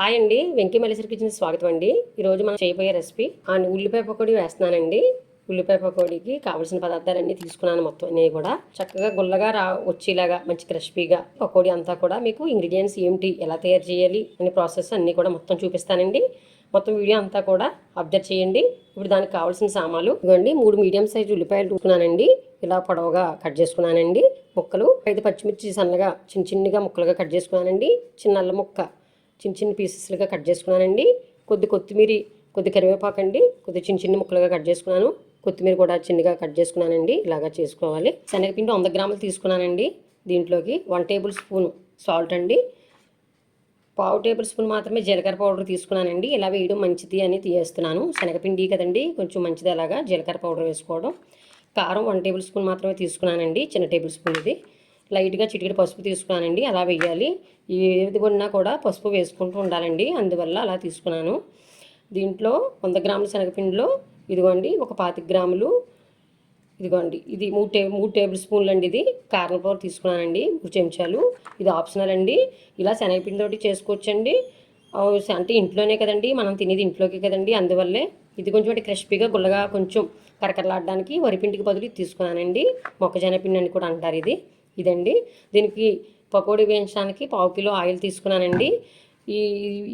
Hi అండి, Venky Malleswari kitchen స్వాగతం అండి. ఈరోజు మనం చేయబోయే రెసిపీ ఉల్లిపాయ పకోడీ వేస్తున్నానండి. ఉల్లిపాయ పకోడీకి కావాల్సిన పదార్థాలన్నీ తీసుకున్నాను. మొత్తం అన్నీ కూడా చక్కగా గుల్లగా వచ్చేలాగా మంచి క్రిస్పీగా పకోడీ అంతా కూడా మీకు ఇంగ్రీడియంట్స్ ఏమిటి, ఎలా తయారు చేయాలి అనే ప్రాసెస్ అన్నీ కూడా మొత్తం చూపిస్తానండి. మొత్తం వీడియో అంతా కూడా అబ్జర్వ్ చేయండి. ఇప్పుడు దానికి కావాల్సిన సామాన్లు ఇవ్వండి. 3 మీడియం సైజు ఉల్లిపాయలు తీసుకున్నానండి. ఇలా పొడవుగా కట్ చేసుకున్నానండి. ముక్కలు 5 పచ్చిమిర్చి సన్నగా చిన్నగా ముక్కలుగా కట్ చేసుకున్నానండి. చిన్న అల్లం ముక్క చిన్న పీసెస్లుగా కట్ చేసుకున్నానండి. కొద్ది కొత్తిమీర, కొద్ది కరివేపాకు అండి, కొద్ది చిన్న ముక్కలుగా కట్ చేసుకున్నాను. కొత్తిమీర కూడా చిన్నగా కట్ చేసుకున్నానండి. ఇలాగా చేసుకోవాలి. శనగపిండి 100 గ్రాములు తీసుకున్నానండి. దీంట్లోకి 1 టేబుల్ స్పూన్ సాల్ట్ అండి, 1/2 టేబుల్ స్పూన్ మాత్రమే జీలకర్ర పౌడర్ తీసుకున్నానండి. ఇలా వేయడం మంచిది అని తీయేస్తున్నాను. శనగపిండి కదండి, కొంచెం మంచిది అలాగా జీలకర్ర పౌడర్ వేసుకోవడం. కారం 1 టేబుల్ స్పూన్ మాత్రమే తీసుకున్నానండి, చిన్న టేబుల్ స్పూన్ ఇది. లైట్గా చిటికెడు పసుపు తీసుకున్నానండి. అలా వేయాలి. ఏది కొన్నా కూడా పసుపు వేసుకుంటూ ఉండాలండి, అందువల్ల అలా తీసుకున్నాను. దీంట్లో 100 గ్రాముల శనగపిండిలో ఇదిగోండి ఒక 25 గ్రాములు, ఇదిగోండి ఇది 3 టేబుల్ స్పూన్లు అండి. ఇది కారం పౌడర్ తీసుకున్నానండి, 3 చెంచాలు. ఇది ఆప్షనల్ అండి. ఇలా శనగపిండితోటి చేసుకోవచ్చండి. అంటే ఇంట్లోనే కదండి, మనం తినేది ఇంట్లోకి కదండి, అందువల్లే ఇది కొంచెం క్రిస్పీగా గుల్లగా కొంచెం కరకరలాడడానికి వరిపిండికి బదులు ఇది తీసుకున్నానండి. మొక్కజొన్న పిండి అని కూడా అంటారు ఇదండి. దీనికి పకోడీ వేయించడానికి 1/2 కిలో ఆయిల్ తీసుకున్నానండి.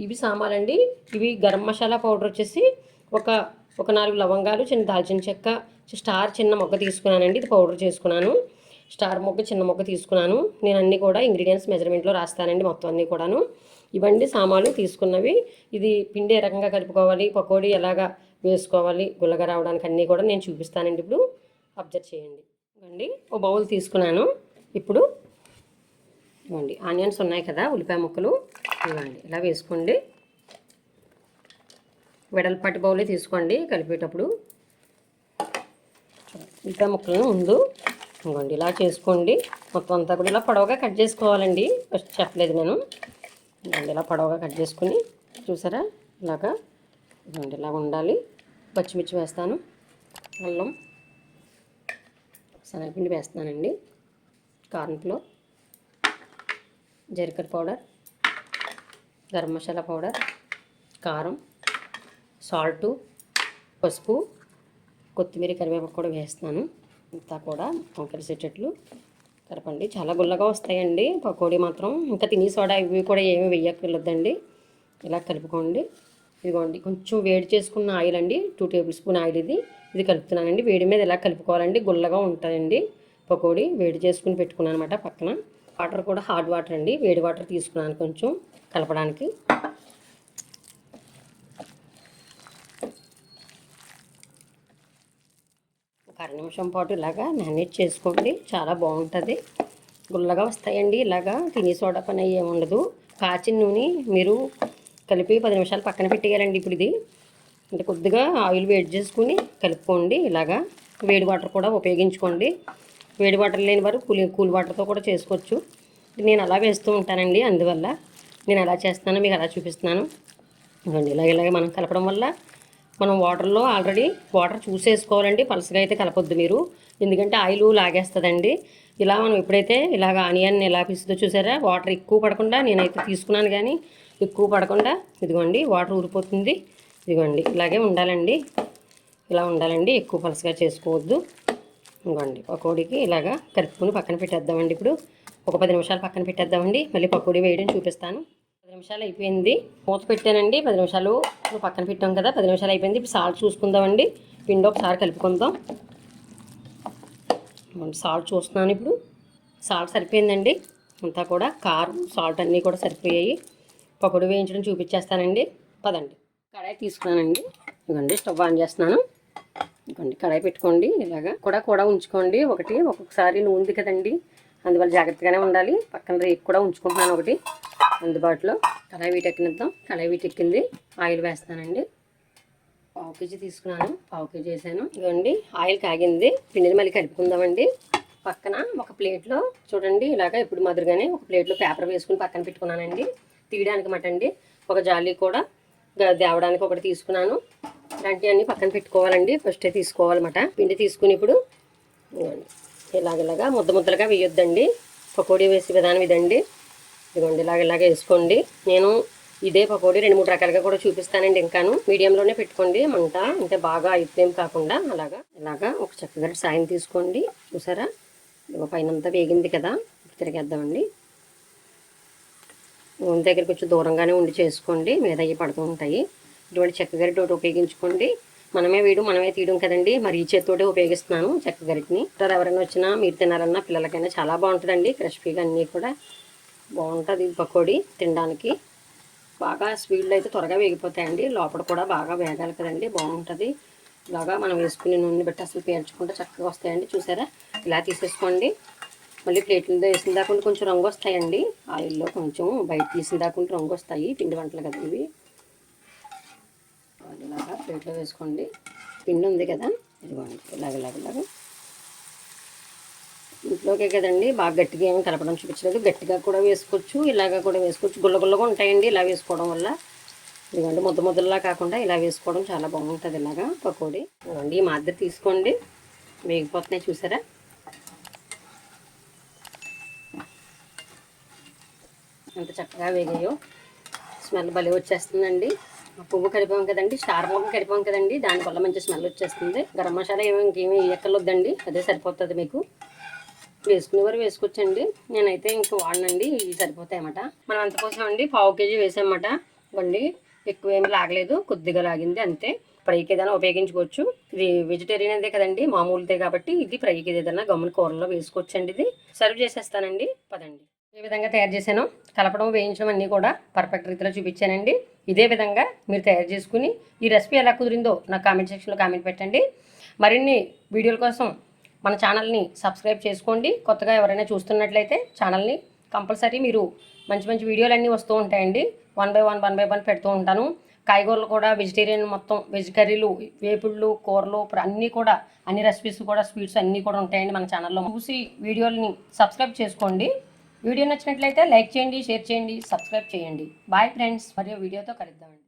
ఇవి సామాన్లండి. ఇవి గరం మసాలా పౌడర్ వచ్చేసి ఒక 4 లవంగాలు, చిన్న దాల్చిన చెక్క, స్టార్ చిన్న మొగ్గ తీసుకున్నానండి. ఇది పౌడర్ చేసుకున్నాను. స్టార్ మొగ్గ చిన్న మొగ్గ తీసుకున్నాను. నేను అన్నీ కూడా ఇంగ్రీడియంట్స్ మెజర్మెంట్లో రాస్తానండి, మొత్తం అన్నీ కూడాను. ఇవన్నీ సామాన్లు తీసుకున్నవి. ఇది పిండి ఏ రకంగా కలుపుకోవాలి, పకోడీ ఎలాగా వేసుకోవాలి గుల్లగా రావడానికి అన్నీ కూడా నేను చూపిస్తానండి. ఇప్పుడు అబ్జర్వ్ చేయండి. ఇవ్వండి ఒక బౌల్ తీసుకున్నాను. ఇప్పుడు ఇవ్వండి ఆనియన్స్ ఉన్నాయి కదా, ఉల్లిపాయ ముక్కలు ఇవ్వండి ఇలా వేసుకోండి. వెడల్పాటి బౌలే తీసుకోండి కలిపేటప్పుడు. ఉల్లిపాయ ముక్కలను ముందు ఇవ్వండి ఇలా చేసుకోండి. మొత్తం అంతా కూడా ఇలా పొడవుగా కట్ చేసుకోవాలండి. ఫస్ట్ చెప్పలేదు నేను. ఇవ్వండి ఇలా పొడవుగా కట్ చేసుకుని, చూసారా ఇలాగా ఇవ్వండి ఇలా ఉండాలి. పచ్చిమిర్చి వేస్తాను, అల్లం, శనగపిండి వేస్తున్నానండి, కార్న్ఫ్లోర్, జీలకర్ర పౌడర్, గరం మసాలా పౌడర్, కారం, సాల్టు, పసుపు, కొత్తిమీర, కరివేపాకు కూడా వేస్తున్నాను. అంతా కూడా మొత్తం కలిసేటట్లు కలపండి. చాలా గుల్లగా వస్తాయండి పకోడీ మాత్రం. ఇంకా తిని సోడా ఇవి కూడా ఏమీ వేయక్కర్లేదండి. ఇలా కలుపుకోండి. ఇదిగోండి కొంచెం వేడి చేసుకున్న ఆయిల్ అండి, 2 టేబుల్ స్పూన్ ఆయిల్ ఇది కలుపుతున్నానండి. వేడి మీద ఇలా కలుపుకోవాలండి, గుల్లగా ఉంటాయండి పకోడీ. వేడి చేసుకుని పెట్టుకున్నాను అనమాట పక్కన. వాటర్ కూడా హాట్ వాటర్ అండి, వేడి వాటర్ తీసుకున్నాను కొంచెం కలపడానికి. ఒక 1/2 నిమిషం పాటు ఇలాగా మ్యారినేట్ చేసుకోండి, చాలా బాగుంటుంది. గుల్లగా వస్తాయండి. ఇలాగా తినే సోడా పని ఏముండదు. కాచిన నూనె మీరు కలిపి 10 నిమిషాలు పక్కన పెట్టేయాలండి. ఇప్పుడు ఇది అంటే కొద్దిగా ఆయిల్ వేడి చేసుకుని కలుపుకోండి. ఇలాగా వేడి వాటర్ కూడా ఉపయోగించుకోండి. వేడి వాటర్ లేని వారు కూల్ వాటర్తో కూడా చేసుకోవచ్చు. నేను అలా వేస్తూ ఉంటానండి, అందువల్ల నేను ఎలా చేస్తానో మీకు అలా చూపిస్తున్నాను. ఇవ్వండి ఇలాగే మనం కలపడం వల్ల మనం వాటర్లో ఆల్రెడీ వాటర్ చూసేసుకోవాలండి. పలుసగా అయితే కలపొద్దు మీరు, ఎందుకంటే ఆయిల్ లాగేస్తుందండి. ఇలా మనం ఎప్పుడైతే ఇలాగ ఆనియన్ ఎలా పిస్తుందో చూసారా, వాటర్ ఎక్కువ పడకుండా నేనైతే తీసుకున్నాను, కానీ ఎక్కువ పడకుండా ఇదిగోండి వాటర్ ఊరిపోతుంది. ఇదిగోండి ఇలాగే ఉండాలండి, ఇలా ఉండాలండి, ఎక్కువ పలుసగా చేసుకోవద్దు. ఇదిగోండి పకోడీకి ఇలాగా కలుపుకొని పక్కన పెట్టేద్దామండి. ఇప్పుడు ఒక 10 నిమిషాలు పక్కన పెట్టేద్దామండి. మళ్ళీ పకోడీ వేయడం చూపిస్తాను. 10 నిమిషాలు అయిపోయింది, మూత పెట్టానండి. 10 నిమిషాలు పక్కన పెట్టాం కదా, 10 నిమిషాలు అయిపోయింది. ఇప్పుడు సాల్ట్ చూసుకుందామండి. పిండి ఒకసారి కలుపుకుందాం. సాల్ట్ చూస్తున్నాను. ఇప్పుడు సాల్ట్ సరిపోయిందండి. అంతా కూడా కారం, సాల్ట్ అన్నీ కూడా సరిపోయాయి. పకోడీ వేయించడం చూపించేస్తానండి, పదండి. కడాయి తీసుకున్నానండి. ఇదిగోండి స్టవ్ ఆన్ చేస్తున్నాను. ఇదిగోండి కడాయి పెట్టుకోండి. ఇలాగా కూడా ఉంచుకోండి. ఒక్కొక్కసారి నూనెది కదండి, అందువల్ల జాగ్రత్తగానే ఉండాలి. పక్కన రేపు కూడా ఉంచుకుంటున్నాను ఒకటి అందుబాటులో. కడాయి వీటెక్కినిద్దాం. కడాయి వీటెక్కింది. ఆయిల్ వేస్తానండి. 1/2 కేజీ తీసుకున్నాను, 1/2 కేజీ వేసాను. ఇదిగోండి ఆయిల్ కాగింది. పిండిని మళ్ళీ కలుపుకుందామండి. పక్కన ఒక ప్లేట్లో చూడండి ఇలాగా ఇప్పుడు మాదిరిగానే ఒక ప్లేట్లో పేపర్ వేసుకుని పక్కన పెట్టుకున్నానండి. తీయడానికి మటండి. ఒక జాలి కూడా దేవడానికి ఒకటి తీసుకున్నాను. ఇలాంటివన్నీ పక్కన పెట్టుకోవాలండి, ఫస్టే తీసుకోవాలన్నమాట. పిండి తీసుకుని ఇప్పుడు ఇలాగ ముద్దలుగా వేయొద్దండి. పకోడీ వేసే విధానం ఇదండి. ఇదిగోండి ఇలాగ వేసుకోండి. నేను ఇదే పకోడీ 2-3 రకాలుగా కూడా చూపిస్తానండి. ఇంకాను మీడియంలోనే పెట్టుకోండి మంట, అంటే బాగా అయిపోయేం కాకుండా ఇలాగా ఒక చక్కగా సాయం తీసుకోండి. చూసారా పైన అంతా వేగింది కదా, తిరిగేద్దామండి. నూనె దగ్గర కొంచెం దూరంగానే ఉండి చేసుకోండి, మీద అయ్యి పడుతూ ఉంటాయి. ఇటువంటి చెక్కగరిటె ఒకటి ఉపయోగించుకోండి. మనమే మనమే తీయడం కదండి, మరి ఈ చేతితోటే ఉపయోగిస్తున్నాను చెక్కగరిటిని. ఎవరైనా వచ్చినా మీరు తినారన్నా పిల్లలకైనా చాలా బాగుంటుందండి. క్రిస్పీగా అన్నీ కూడా బాగుంటుంది పకోడీ తినడానికి. బాగా స్పీడ్లో అయితే త్వరగా వేగిపోతాయండి, లోపల కూడా బాగా వేగాలి కదండి, బాగుంటుంది. ఇలాగా మనం వేసుకునే నూనె బట్టి అసలు పేర్చుకుంటే చక్కగా వస్తాయండి. చూసారా ఇలా తీసేసుకోండి. మళ్ళీ ప్లేట్లలో వేసిన దాకా కొంచెం రంగు వస్తాయండి, ఆయిల్లో కొంచెం బయట తీసిన దాకా రంగు వస్తాయి. పిండి వంటలు కదా ఇవి. ఇలాగా ప్లేట్లో వేసుకోండి. పిండి ఉంది కదా, ఇదిగోండి ఇలాగ ఇంట్లోకే కదండి, బాగా గట్టిగా ఏమి కలపడం చూపించలేదు. గట్టిగా కూడా వేసుకోవచ్చు, ఇలాగ కూడా వేసుకోవచ్చు. గుల్లగుల్లగా ఉంటాయండి ఇలా వేసుకోవడం వల్ల. ఇదిగోండి ముద్దలా కాకుండా ఇలా వేసుకోవడం చాలా బాగుంటుంది. ఇలాగా పకోడీ ఇవ్వండి, ఈ మాదిరి తీసుకోండి. వేగిపోతున్నాయి చూసారా, ఎంత చక్కగా వేగాయో. స్మెల్ భలే వచ్చేస్తుందండి. పువ్వు కలిపాం కదండి, స్టార్ పువ్వు కలిపాం కదండి, దానివల్ల మంచి స్మెల్ వచ్చేస్తుంది. గరం మసాలా ఇంకేమీ ఎక్కర్లొద్దండి, అదే సరిపోతుంది. మీకు వేసుకునేవారు వేసుకోవచ్చండి, నేనైతే ఇంక వాడనండి, ఇవి సరిపోతాయి అన్నమాట. మనం అంతకోసం అండి 1/2 kg వేసామన్నమాట. ఇవ్వండి ఎక్కువ ఏమి లాగలేదు, కొద్దిగా లాగింది అంతే. ఫ్రైకి ఏదైనా ఉపయోగించుకోవచ్చు. ఇది వెజిటేరియన్ అదే కదండి, మామూలుదే కాబట్టి ఇది ఫ్రైకి ఏదైనా గమ్మున కూరలో వేసుకోవచ్చండి. ఇది సర్వ్ చేసేస్తానండి, పదండి. ఏ విధంగా తయారు చేశానో కలపడం వేయించడం అన్నీ కూడా పర్ఫెక్ట్ రీతిలో చూపించానండి. ఇదే విధంగా మీరు తయారు చేసుకుని ఈ రెసిపీ ఎలా కుదిరిందో నాకు కామెంట్ సెక్షన్లో కామెంట్ పెట్టండి. మరిన్ని వీడియోల కోసం మన ఛానల్ని సబ్స్క్రైబ్ చేసుకోండి. కొత్తగా ఎవరైనా చూస్తున్నట్లయితే ఛానల్ని కంపల్సరీ మీరు మంచి మంచి వీడియోలు అన్నీ వస్తూ ఉంటాయండి. 1 by 1 పెడుతూ ఉంటాను. కాయగూరలు కూడా వెజిటేరియన్ మొత్తం వెజ్ కర్రీలు, వేపుళ్ళు, కూరలు అన్నీ కూడా, అన్ని రెసిపీస్ కూడా, స్వీట్స్ అన్నీ కూడా ఉంటాయండి మన ఛానల్లో. చూసి వీడియోలని సబ్స్క్రైబ్ చేసుకోండి. వీడియో నచ్చినట్లయితే లైక్ చేయండి, షేర్ చేయండి, సబ్స్క్రైబ్ చేయండి. బాయ్ ఫ్రెండ్స్, మరియు వీడియోతో కలుద్దామండి.